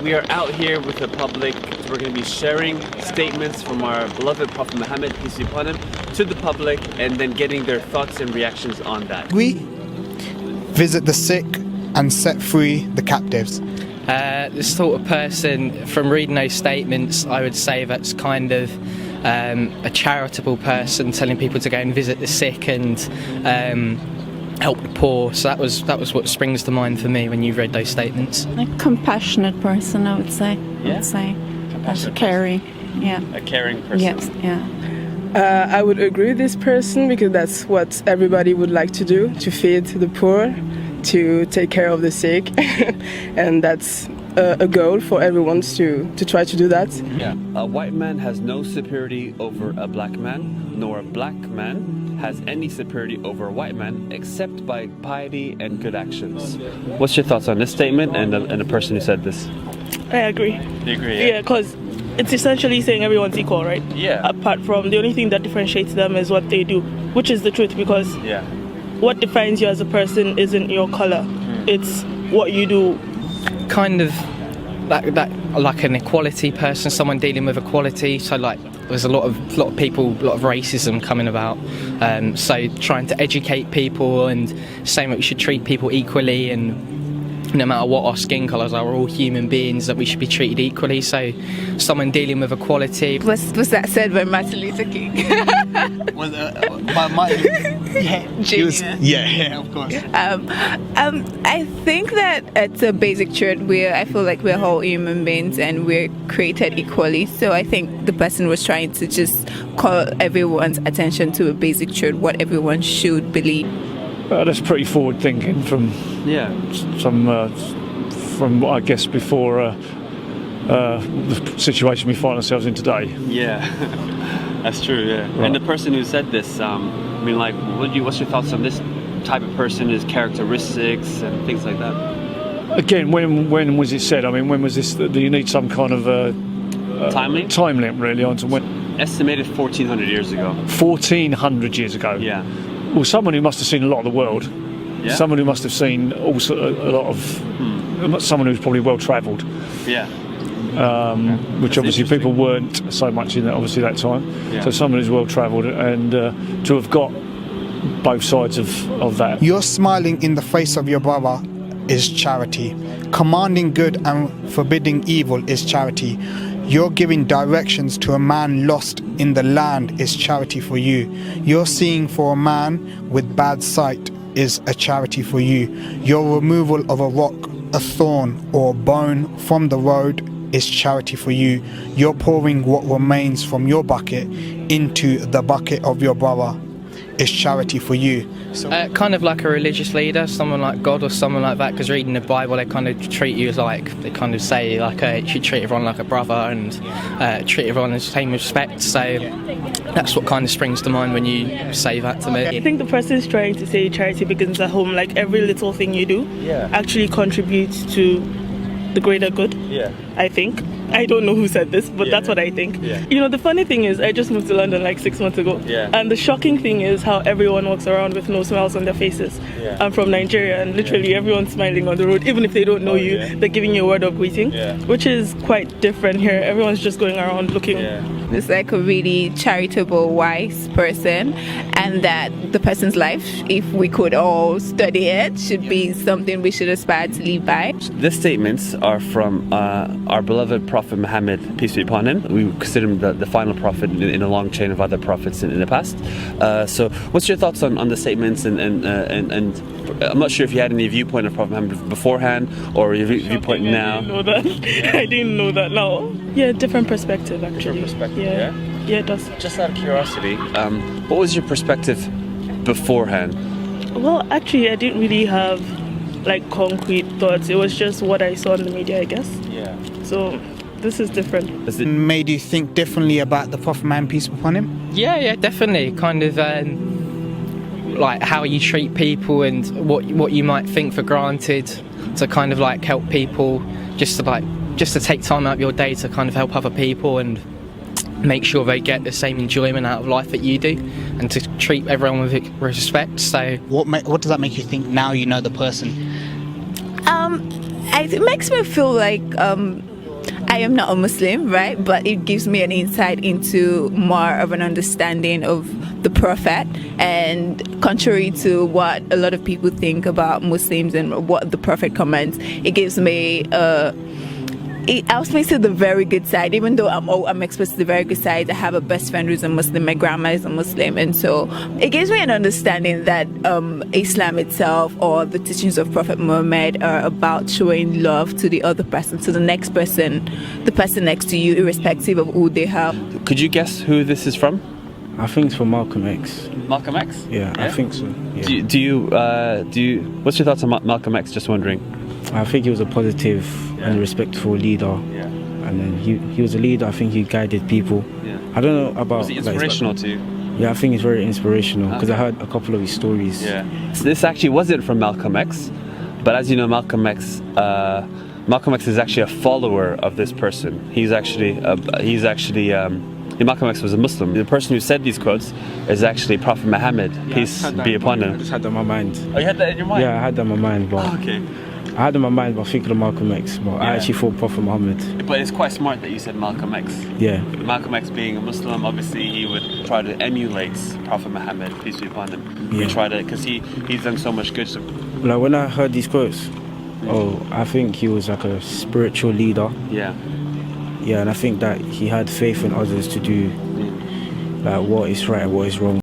we are out here with the public. We're going to be sharing statements from our beloved Prophet Muhammad, peace be upon him, to the public, and then getting their thoughts and reactions on that. We visit the sick and set free the captives. The sort of person, from reading those statements, I would say that's kind of a charitable person, telling people to go and visit the sick and help the poor. So that was what springs to mind for me when you read those statements. A compassionate person, I would say. Yeah? I would say. Compassionate Caring. Yeah. A caring person. Yes. Yeah. I would agree with this person because that's what everybody would like to do, to feed the poor, to take care of the sick, and that's a goal for everyone to try to do that. Yeah. A white man has no superiority over a black man, nor a black man has any superiority over a white man except by piety and good actions. What's your thoughts on this statement and the person who said this? I agree. You agree? Yeah, because it's essentially saying everyone's equal, right? Yeah. Apart from the only thing that differentiates them is what they do, which is the truth, because Yeah. what defines you as a person isn't your color. It's what you do. Kind of like an equality person, someone dealing with equality. So like there's a lot of people, a lot of racism coming about. So trying to educate people and saying that we should treat people equally, and no matter what our skin colours are, we're all human beings, that we should be treated equally. So someone dealing with equality. Was that said by Martin Luther King? Yeah, of course. I think that it's a basic truth where I feel like we're all human beings and we're created equally. So I think the person was trying to just call everyone's attention to a basic truth, what everyone should believe. That's pretty forward thinking from from I guess before the situation we find ourselves in today. Yeah. That's true, yeah. Right. And the person who said this, I mean, like, what's your thoughts on this type of person, his characteristics and things like that? Again, when was it said? I mean, when was this? Do you need some kind of Time limit? Time limit, really, onto when? Estimated 1,400 years ago. 1,400 years ago. Yeah. Well, someone who must have seen a lot of the world. Yeah? Someone who must have seen also a lot of. Someone who's probably well travelled. Yeah. Which obviously people weren't so much in that, obviously, that time. Yeah. So someone who's well travelled and to have got both sides of that. Your smiling in the face of your brother is charity. Commanding good and forbidding evil is charity. Your giving directions to a man lost in the land is charity for you. Your seeing for a man with bad sight is a charity for you. Your removal of a rock, a thorn or a bone from the road is charity for you. You're pouring what remains from your bucket into the bucket of your brother is charity for you. Kind of like a religious leader, someone like God or someone like that, because reading the Bible they kind of treat you as like, they kind of say like you should treat everyone like a brother and treat everyone with the same respect. So that's what kind of springs to mind when you say that to me. I think the person is trying to say charity begins at home, like every little thing you do actually contributes to the greater good. Yeah. I think. I don't know who said this, but that's what I think. Yeah. You know, the funny thing is, I just moved to London like 6 months ago. Yeah. And the shocking thing is how everyone walks around with no smiles on their faces. Yeah. I'm from Nigeria, and literally everyone's smiling on the road. Even if they don't know you, they're giving you a word of greeting, which is quite different here. Everyone's just going around looking. It's like a really charitable, wise person, and that the person's life, if we could all study it, should be something we should aspire to live by. These statements are from our beloved Prophet Muhammad, peace be upon him. We consider him the final prophet in a long chain of other prophets in the past. So what's your thoughts on the statements and I'm not sure if you had any viewpoint of Prophet Muhammad beforehand or your viewpoint now. I didn't know that. I didn't know that now. Yeah, different perspective actually. Different perspective, yeah, it does. Just out of curiosity, what was your perspective beforehand? Well, actually, I didn't really have like concrete thoughts. It was just what I saw in the media, I guess. Yeah. So this is different. Made you think differently about the Prophet man, peace be upon him? Yeah, definitely. Kind of like how you treat people and what you might think for granted, to kind of like help people, just to take time out of your day to kind of help other people and make sure they get the same enjoyment out of life that you do, and to treat everyone with respect. So What does that make you think now you know the person? It makes me feel like I am not a Muslim, right? But it gives me an insight into more of an understanding of the Prophet. And contrary to what a lot of people think about Muslims and what the Prophet commands, it gives me it helps me to the very good side. Even though I'm exposed to the very good side, I have a best friend who's a Muslim, my grandma is a Muslim, and so it gives me an understanding that Islam itself or the teachings of Prophet Muhammad are about showing love to the other person, to the next person, the person next to you, irrespective of who they are. Could you guess who this is from? I think it's from Malcolm X. Malcolm X? Yeah, I think so. Yeah. Do you? What's your thoughts on Malcolm X? Just wondering. I think he was a positive and respectful leader. Yeah. And then he was a leader. I think he guided people. Yeah. I don't know about. Was he inspirational to you? Yeah, I think he's very inspirational because I heard a couple of his stories. Yeah. So this actually wasn't from Malcolm X, but as you know, Malcolm X is actually a follower of this person. Malcolm X was a Muslim. The person who said these quotes is actually Prophet Muhammad, peace be upon him. I just had that in my mind. Oh, you had that in your mind? Yeah, I had that in my mind, but okay. I had in my mind, but thinking of Malcolm X, but I actually thought Prophet Muhammad. But it's quite smart that you said Malcolm X. Yeah. Malcolm X being a Muslim, obviously he would try to emulate Prophet Muhammad, peace be upon him. Yeah. He tried to, because he's done so much good. So, Like when I heard these quotes, I think he was like a spiritual leader. yeah. Yeah, and I think that he had faith in others to do like what is right and what is wrong.